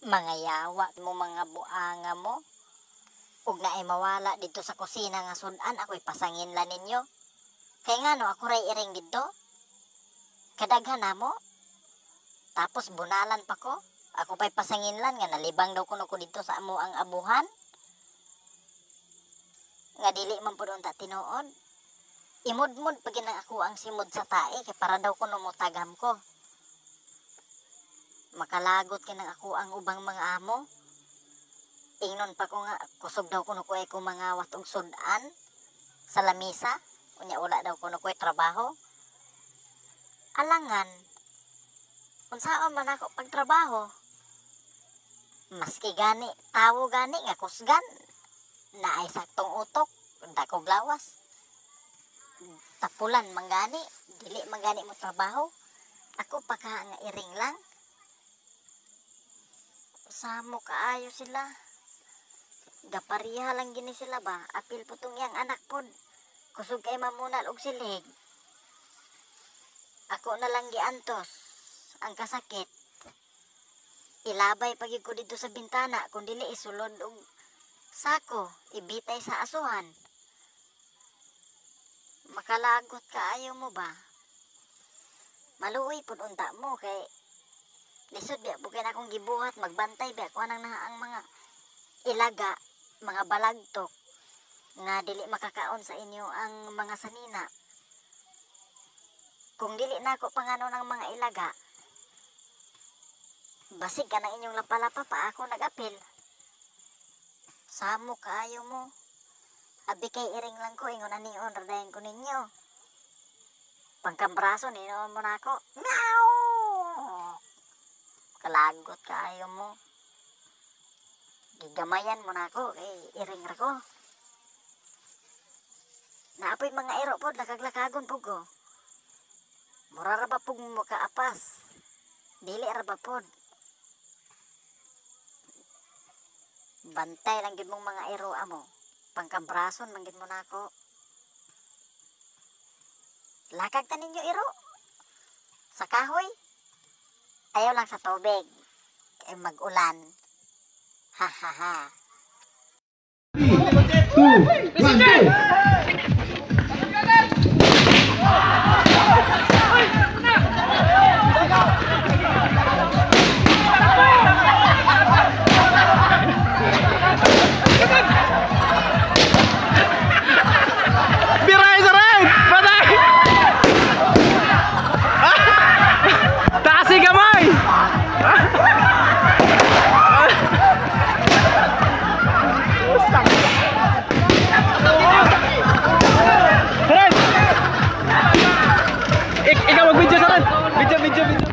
Mga yawa mo, mga buanga mo. Ug na ay mawala dito sa kusina nga sudan, ako'y pasangin la ninyo. Kaya nga no, ako ray iring dito. Kadaghan na mo. Tapos bunalan pa ko. Ako pa'y pasangin lan nga nalibang daw kuno ko dito sa amo ang abuhan. Nga dili man po doon ta tinuod. Imudmud pag ginang ako ang simod sa tae kay para daw kuno mo tagam ko. Makalagot kinang ako ang ubang mga amo. Ingnon pa ko nga, kusog daw kuno ko ay kumangawat og sudan sa lamisa. Unya wala daw kuno ko ay trabaho. Alangan, unsaon man ako pagtrabaho. Maski gani, tawo gani nga kusgan. Na ay saktong utok, dakog lawas. Tapulan manggani, dili manggani mo trabaho. Ako pa ka nga iring lang. Samo kaayo sila. Gapariha lang gini sila ba? Apil po tong yang anak pod. Kusog kay mamunal og silig. Ako na lang giantos ang kasakit. Ilabay pagid ko dito sa bintana kung dili isulod og sako, ibitay sa asuhan. Makalagot kaayo mo ba? Maluoy pod unta mo kay lisod biya bukin akong gibuhat magbantay biya kuha nang ang mga ilaga, mga balagtok nga dili makakaon sa inyo ang mga sanina. Kung dili na ako pangano ng mga ilaga, basig ka ng inyong lapalapa pa ako nag-apil. Samo kaayo mo. Abi kay iring lang ko ingon anion radayon ko ninyo. Pangkambraso ninoon mo na ako. Meow! Kalagot kaayo mo. Gigamayan mo na ako kay iring ra ko. Naapoy mga ero po lakaglakagon po ko. Mura ra ba pug mo kaapas? Dili ra ba pod? Bantay lang gid mong mga ero amo. Pangkambrason man gid mo na ako. Lakag ta ninyo ero. Sa kahoy. Ayaw lang sa tubig. Kay mag-ulan. Ha ha ha. 2, 1, go! Biray sa red! Patay! Taas si gamay! Red! Ikaw mag-video sa red! Video!